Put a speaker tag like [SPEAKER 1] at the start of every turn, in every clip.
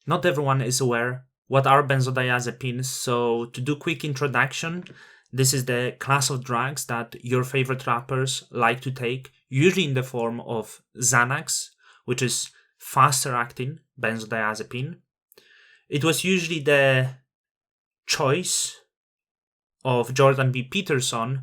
[SPEAKER 1] Not everyone is aware what are benzodiazepines, so to do quick introduction, this is the class of drugs that your favorite rappers like to take, usually in the form of Xanax, which is faster acting benzodiazepine. It was usually the choice of Jordan B. Peterson,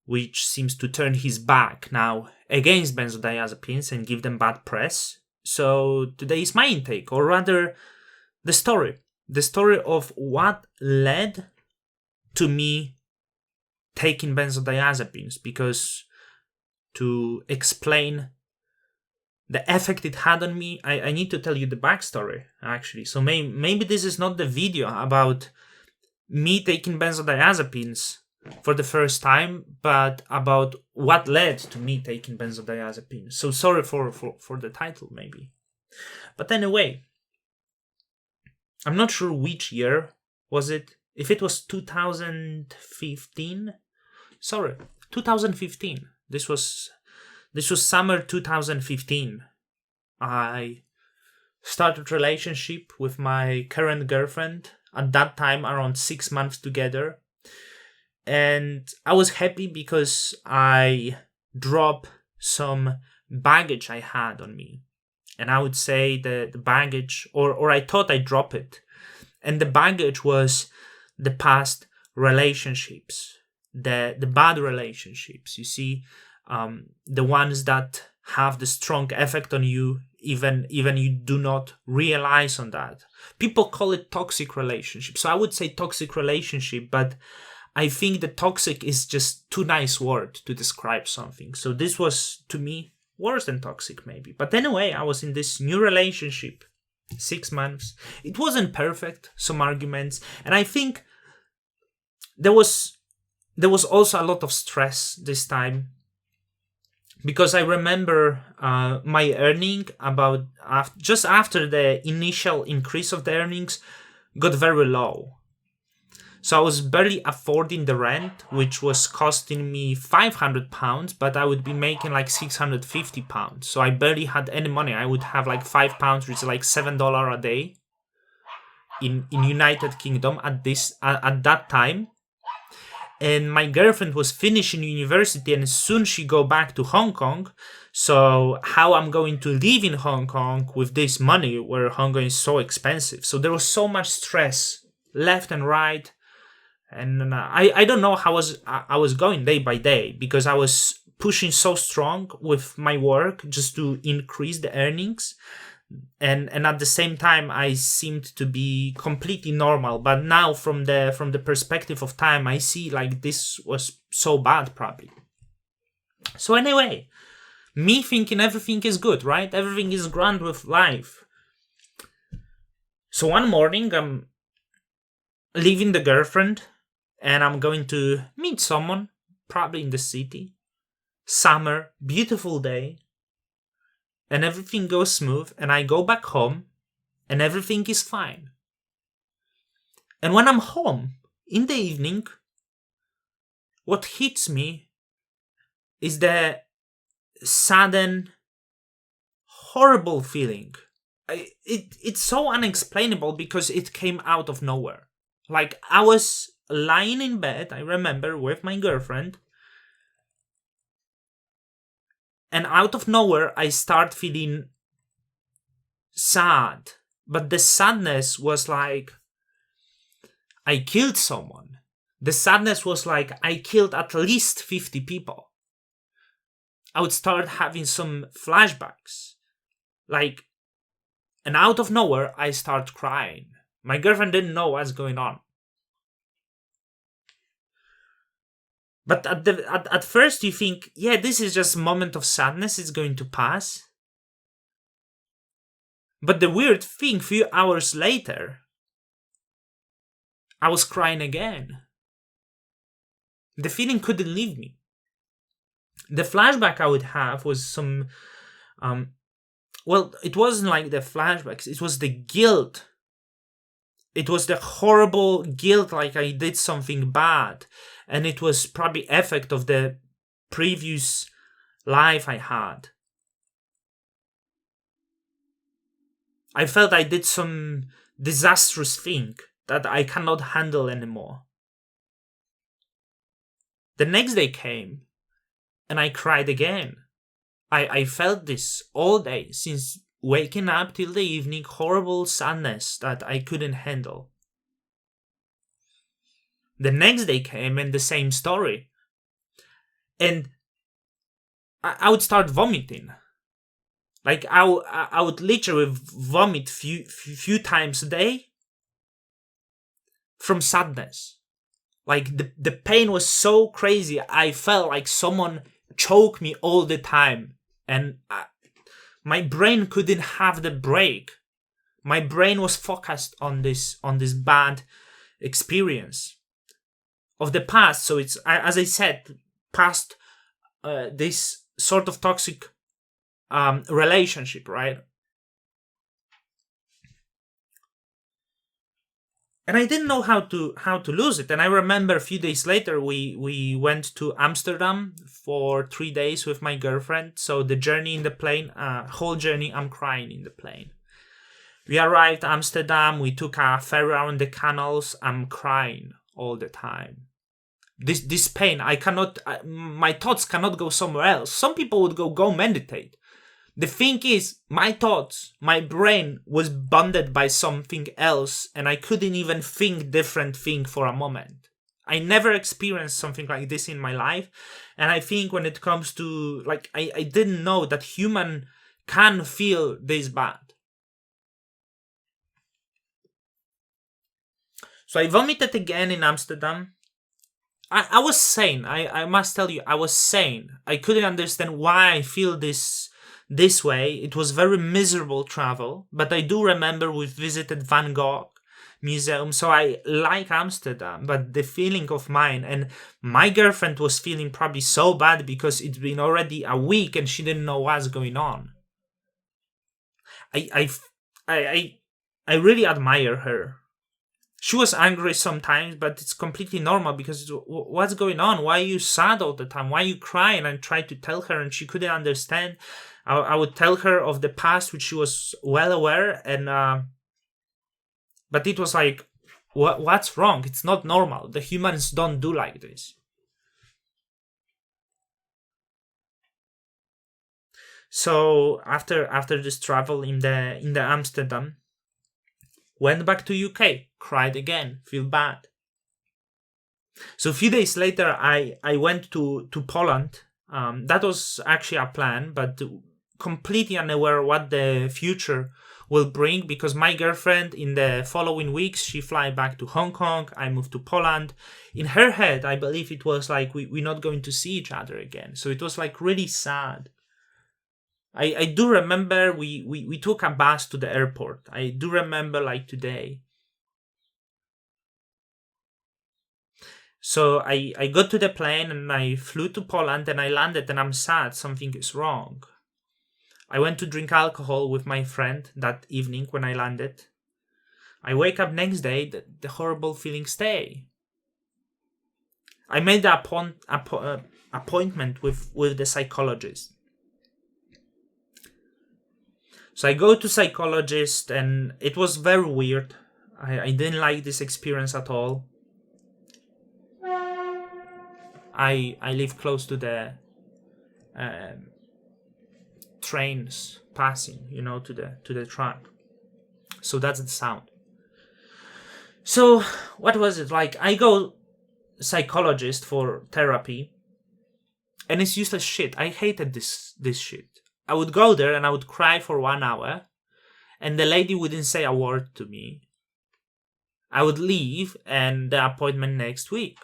[SPEAKER 1] which seems to turn his back now against benzodiazepines and give them bad press. So today is my intake, or rather the story of what led to me taking benzodiazepines, because to explain the effect it had on me, I need to tell you the backstory, actually. So maybe this is not the video about me taking benzodiazepines for the first time, but about what led to me taking benzodiazepines. So sorry for the title, maybe. But anyway, I'm not sure which year was it. If it was 2015, sorry, 2015. This was summer 2015. I started relationship with my current girlfriend. At that time, around 6 months together. And I was happy because I dropped some baggage I had on me. And I would say the baggage, or I thought I dropped it. And the baggage was the past relationships, the bad relationships. You see, the ones that have the strong effect on you, even you do not realize on that. People call it toxic relationship. So I would say toxic relationship, but I think the toxic is just too nice word to describe something. So this was, to me, worse than toxic maybe. But anyway, I was in this new relationship, 6 months. It wasn't perfect, some arguments. And I think there was also a lot of stress this time. Because I remember my earning just after the initial increase of the earnings got very low. So I was barely affording the rent, which was costing me £500, but I would be making like £650. So I barely had any money. I would have like £5, which is like $7 a day in United Kingdom at that time. And my girlfriend was finishing university and soon she go back to Hong Kong. So how I'm going to live in Hong Kong with this money where Hong Kong is so expensive. So there was so much stress left and right. And I don't know how I was going day by day because I was pushing so strong with my work just to increase the earnings. And at the same time I seemed to be completely normal, but now from the perspective of time I see like this was so bad probably. So anyway, me thinking everything is good, right? Everything is grand with life. So one morning I'm leaving the girlfriend and I'm going to meet someone, probably in the city. Summer, beautiful day. And everything goes smooth, and I go back home, and everything is fine. And when I'm home, in the evening, what hits me is the sudden, horrible feeling. It's so unexplainable because it came out of nowhere. Like, I was lying in bed, I remember, with my girlfriend, and out of nowhere, I start feeling sad. But the sadness was like, I killed someone. The sadness was like, I killed at least 50 people. I would start having some flashbacks. Like, and out of nowhere, I start crying. My girlfriend didn't know what's going on. But at first you think, yeah, this is just a moment of sadness, it's going to pass. But the weird thing, few hours later, I was crying again. The feeling couldn't leave me. The flashback I would have was some, it wasn't like the flashbacks, it was the guilt. It was the horrible guilt, like I did something bad. And it was probably effect of the previous life I had. I felt I did some disastrous thing that I cannot handle anymore. The next day came, and I cried again. I felt this all day, since waking up till the evening, horrible sadness that I couldn't handle. The next day came, and the same story. And I would start vomiting. Like I would literally vomit few times a day from sadness. Like the pain was so crazy. I felt like someone choked me all the time, and my brain couldn't have the break. My brain was focused on this bad experience of the past. So it's, as I said, past this sort of toxic relationship, right? And I didn't know how to lose it. And I remember a few days later, we went to Amsterdam for 3 days with my girlfriend. So the journey in the plane, whole journey, I'm crying in the plane. We arrived Amsterdam. We took a ferry around the canals. I'm crying all the time. This pain, I cannot. My thoughts cannot go somewhere else. Some people would go meditate. The thing is, my thoughts, my brain was bonded by something else, and I couldn't even think different thing for a moment. I never experienced something like this in my life, and I think when it comes to, like, I didn't know that human can feel this bad. So I vomited again in Amsterdam. I was sane. I must tell you, I was sane. I couldn't understand why I feel this way. It was very miserable travel, but I do remember we visited Van Gogh Museum, so I like Amsterdam, but the feeling of mine, and my girlfriend was feeling probably so bad because it's been already a week and she didn't know what's going on. I really admire her. She was angry sometimes, but it's completely normal because what's going on? Why are you sad all the time? Why are you crying? I tried to tell her and she couldn't understand. I would tell her of the past, which she was well aware, and but it was like, what's wrong? It's not normal. The humans don't do like this. So after this travel in the Amsterdam, went back to UK, cried again, feel bad. So a few days later, I went to Poland. That was actually a plan, but completely unaware what the future will bring, because my girlfriend, in the following weeks, she fly back to Hong Kong. I moved to Poland. In her head, I believe it was like we're not going to see each other again. So it was like really sad. I do remember we took a bus to the airport. I do remember like today. So I got to the plane and I flew to Poland and I landed and I'm sad. Something is wrong. I went to drink alcohol with my friend that evening when I landed. I wake up next day, the horrible feelings stay. I made the appointment with the psychologist. So I go to psychologist and it was very weird. I didn't like this experience at all. I live close to the trains passing, to the track. So that's the sound. So what was it like? I go psychologist for therapy, and it's useless shit. I hated this shit. I would go there and I would cry for 1 hour, and the lady wouldn't say a word to me. I would leave, and the appointment next week.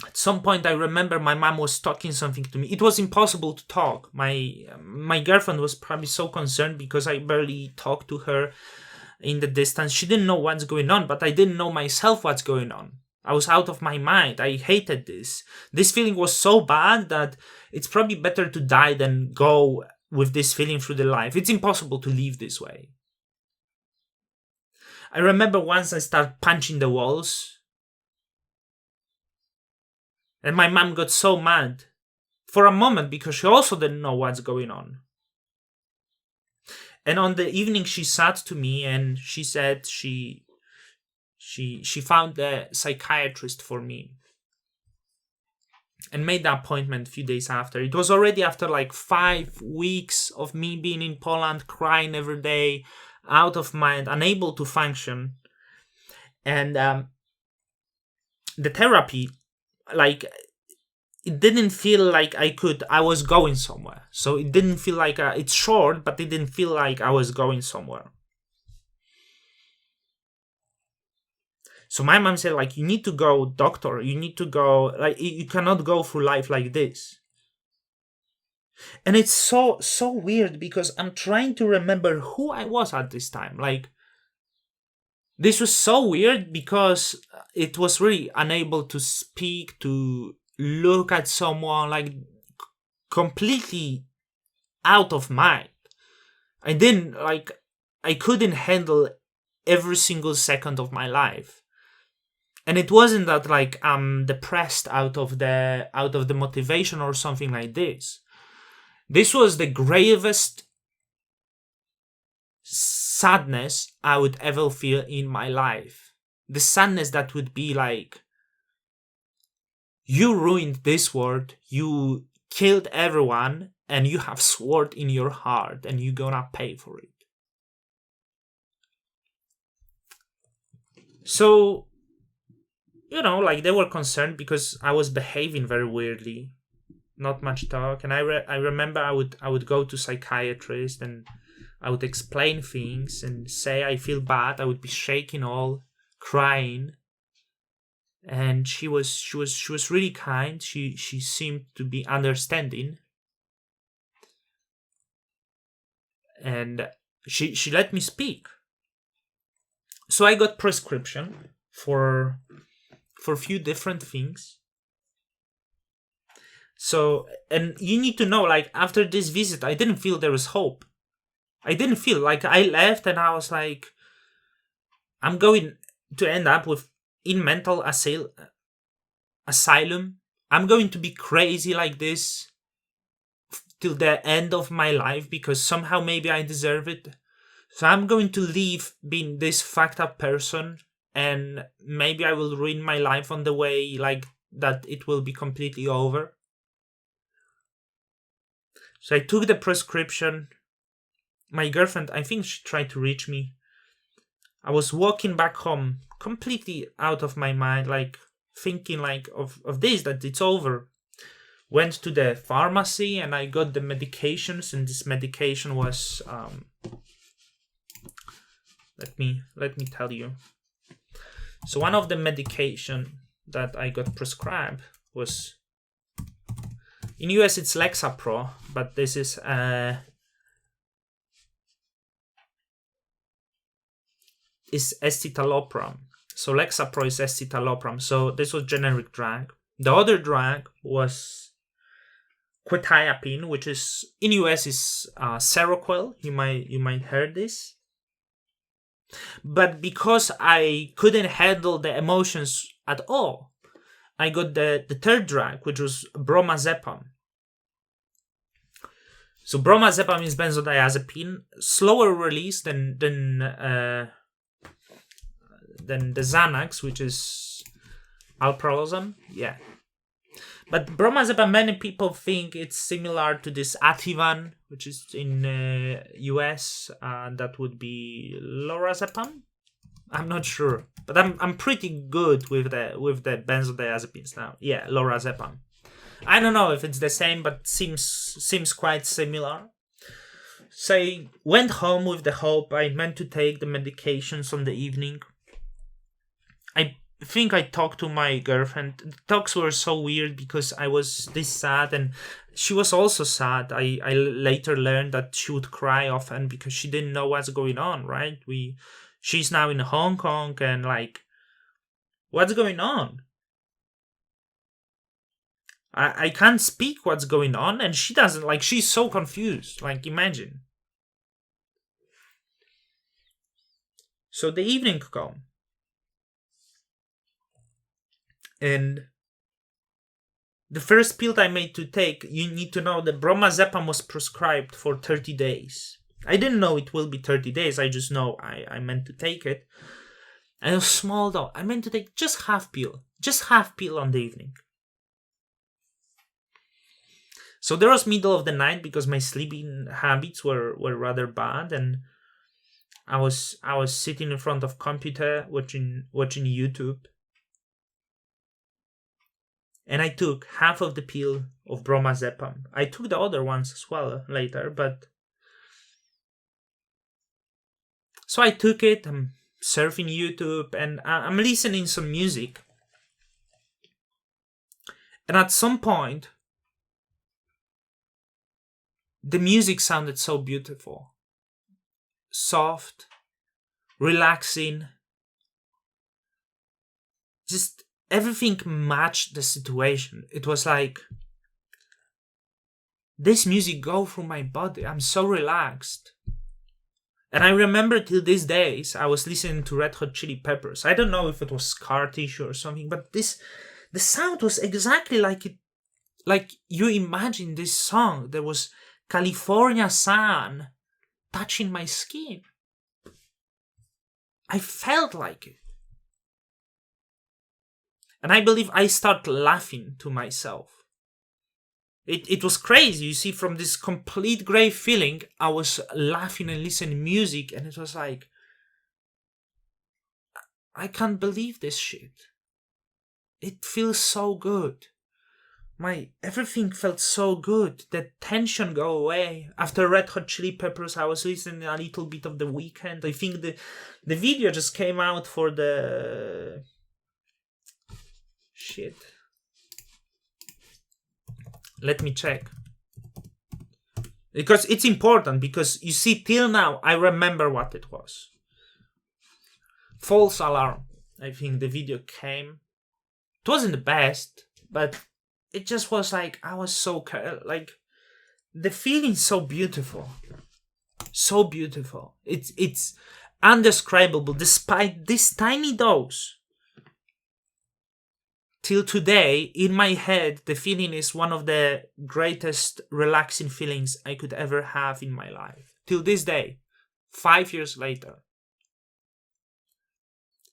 [SPEAKER 1] At some point, I remember my mom was talking something to me. It was impossible to talk. My girlfriend was probably so concerned because I barely talked to her in the distance. She didn't know what's going on, but I didn't know myself what's going on. I was out of my mind. I hated this. This feeling was so bad that it's probably better to die than go with this feeling through the life. It's impossible to live this way. I remember once I started punching the walls, and my mom got so mad for a moment because she also didn't know what's going on. And on the evening, she sat to me and she said she found a psychiatrist for me and made the appointment a few days after. It was already after like 5 weeks of me being in Poland, crying every day, out of mind, unable to function. And the therapy, like, it didn't feel like I was going somewhere. So it didn't feel like, it's short, but it didn't feel like I was going somewhere. So my mom said, like, you need to go, doctor. You need to go. Like, you cannot go through life like this. And it's so weird because I'm trying to remember who I was at this time. Like, this was so weird because it was really unable to speak, to look at someone, like, completely out of mind. I couldn't handle every single second of my life. And it wasn't that, like, I'm depressed out of the motivation or something like this. This was the gravest sadness I would ever feel in my life. The sadness that would be like, you ruined this world, you killed everyone, and you have sword in your heart, and you're gonna pay for it. So, like, they were concerned because I was behaving very weirdly, not much talk. And I remember I would go to psychiatrist and I would explain things and say I feel bad. I would be shaking, all crying, and she was really kind. She seemed to be understanding, and she let me speak. So I got prescription for a few different things. So, and you need to know, like, after this visit, I didn't feel there was hope. I didn't feel like, I left and I was like, I'm going to end up in mental asylum. I'm going to be crazy like this till the end of my life because somehow maybe I deserve it. So I'm going to leave being this fucked up person, and maybe I will ruin my life on the way, like, that it will be completely over. So I took the prescription. My girlfriend, I think she tried to reach me. I was walking back home, completely out of my mind, like, thinking, like, of this, that it's over. Went to the pharmacy and I got the medications, and this medication was let me tell you. So one of the medication that I got prescribed was, in US it's Lexapro, but this is escitalopram. So Lexapro is escitalopram. So this was generic drug. The other drug was quetiapine, which is in US is Seroquel. You might heard this. But because I couldn't handle the emotions at all, I got the third drug, which was bromazepam. So bromazepam is benzodiazepine, slower release than the Xanax, which is alprazolam. Yeah. But bromazepam, many people think it's similar to this Ativan, which is in US. That would be lorazepam. I'm not sure, but I'm pretty good with the benzodiazepines now. Yeah, lorazepam. I don't know if it's the same, but seems quite similar. So I went home with the hope. I meant to take the medications on the evening. I think I talked to my girlfriend. The talks were so weird because I was this sad and she was also sad. I later learned that she would cry often because she didn't know what's going on, right? She's now in Hong Kong and, like, what's going on? I can't speak what's going on, and she doesn't, like, she's so confused. Like, imagine. So the evening come. And the first pill I made to take, you need to know that bromazepam was prescribed for 30 days. I didn't know it will be 30 days. I just know I meant to take it. And it was small though. I meant to take just half pill. Just half pill on the evening. So there was middle of the night because my sleeping habits were rather bad, and I was sitting in front of computer watching YouTube. And I took half of the pill of bromazepam. I took the other ones as well later, but so I took it. I'm surfing YouTube and I'm listening some music. And at some point, the music sounded so beautiful, soft, relaxing. Just everything matched the situation. It was like, this music go through my body. I'm so relaxed. And I remember till these days, I was listening to Red Hot Chili Peppers. I don't know if it was scar tissue or something, but the sound was exactly like it, like you imagine this song. There was California sun touching my skin. I felt like it. And I believe I started laughing to myself. It was crazy. You see, from this complete grey feeling, I was laughing and listening to music, and it was like, I can't believe this shit. It feels so good. Everything felt so good. The tension go away. After Red Hot Chili Peppers, I was listening a little bit of The Weeknd. I think the video just came out for the shit. Let me check. Because it's important, because you see, till now, I remember what it was. False Alarm. I think the video came. It wasn't the best, but it just was like, I was so, like, the feeling so beautiful. So beautiful. It's undescribable, despite this tiny dose. Till today, in my head, the feeling is one of the greatest relaxing feelings I could ever have in my life. Till this day, 5 years later.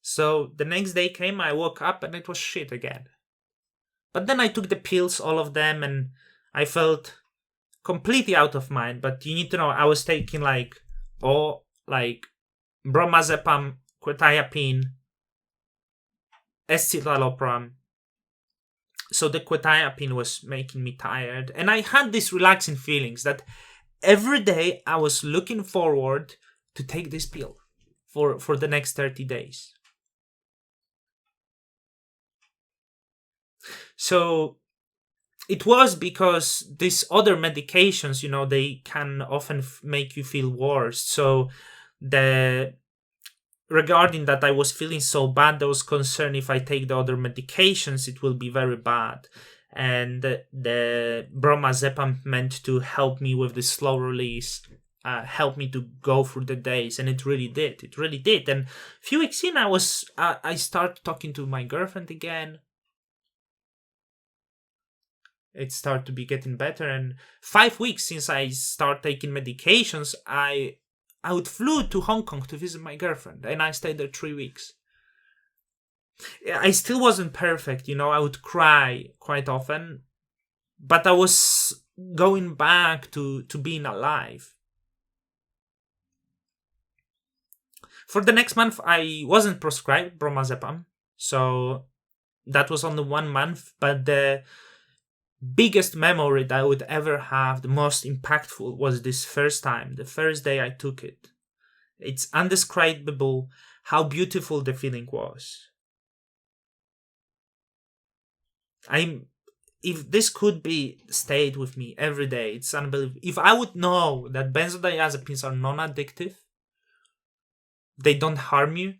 [SPEAKER 1] So the next day came, I woke up and it was shit again. But then I took the pills, all of them, and I felt completely out of mind. But you need to know, I was taking like bromazepam, quetiapine, escitalopram. So the quetiapine was making me tired. And I had these relaxing feelings that every day I was looking forward to take this pill for the next 30 days. So it was because these other medications, you know, they can often make you feel worse. So regarding that, I was feeling so bad, I was concerned if I take the other medications, it will be very bad. And the bromazepam meant to help me with the slow release, help me to go through the days, and it really did. It really did. And a few weeks in, I started talking to my girlfriend again. It started to be getting better, and 5 weeks since I started taking medications, I would flew to Hong Kong to visit my girlfriend, and I stayed there 3 weeks. I still wasn't perfect, you know, I would cry quite often, but I was going back to being alive. For the next month, I wasn't prescribed bromazepam, so that was only 1 month, but the biggest memory that I would ever have, the most impactful, was this first time, the first day I took it. It's undescribable how beautiful the feeling was. If this could be stayed with me every day, it's unbelievable. If I would know that benzodiazepines are non-addictive, they don't harm you,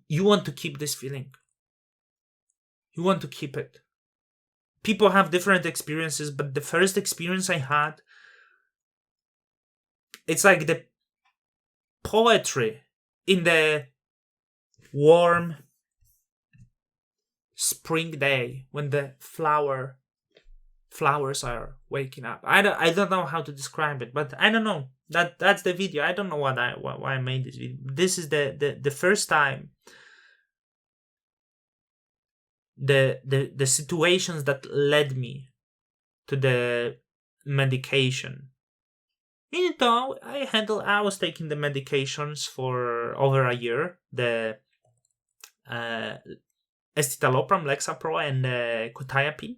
[SPEAKER 1] you want to keep this feeling. You want to keep it. People have different experiences, but the first experience I had, it's like the poetry in the warm spring day when the flower flowers are waking up. I don't know how to describe it, but I don't know. That's the video. I don't know why I made this video. This is the first time the situations that led me to the medication. Even though I was taking the medications for over a year, the escitalopram, Lexapro, and quetiapine,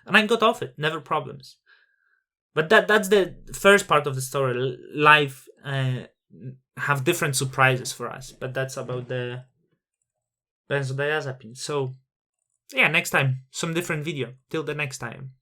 [SPEAKER 1] and I got off it, never problems. But that's the first part of the story. Life have different surprises for us, but that's about the benzodiazepines. So yeah, next time, some different video. Till the next time.